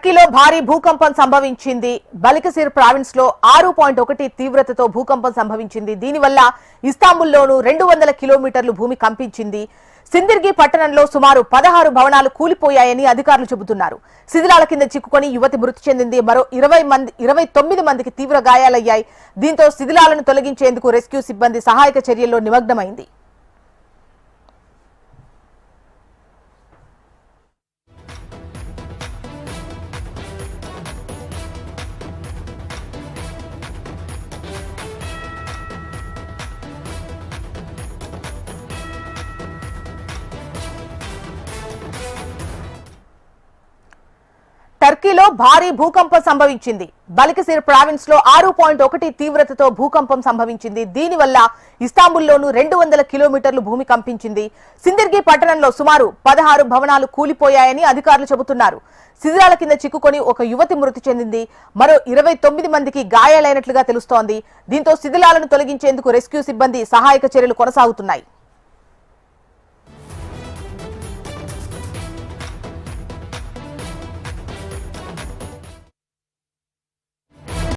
టర్కీలో భారీ భూకంపం సంభవించింది. బలికసిర్ ప్రావిన్స్ లో 6.1 తీవ్రతతో భూకంపం సంభవించింది. దీనివల్ల ఇస్తాంబుల్లోనూ 200 కిలోమీటర్లు భూమి కంపించింది. సిందిర్గి పట్టణంలో సుమారు 16 భవనాలు కూలిపోయాయని అధికారులు చెబుతున్నారు. శిథిలాల కింద చిక్కుకొని యువతి మృతి చెందింది. మరో 29 మందికి తీవ్ర గాయాలయ్యాయి. దీంతో శిథిలాలను తొలగించేందుకు రెస్క్యూ సిబ్బంది సహాయక చర్యల్లో నిమగ్నమైంది. టర్కీలో భారీ భూకంపం సంభవించింది. బలికసిర్ ప్రావిన్స్ లో 6.1 తీవ్రతతో భూకంపం సంభవించింది. దీనివల్ల ఇస్తాంబుల్లోనూ 200 కిలోమీటర్లు భూమి కంపించింది. సిందిర్గి పట్టణంలో సుమారు 16 భవనాలు కూలిపోయాయని అధికారులు చెబుతున్నారు. శిథిలాల కింద చిక్కుకొని ఒక యువతి మృతి చెందింది. మరో 29 మందికి గాయాలైనట్లుగా తెలుస్తోంది. దీంతో శిథిలాలను తొలగించేందుకు రెస్క్యూ సిబ్బంది సహాయక చర్యలు కొనసాగుతున్నాయి.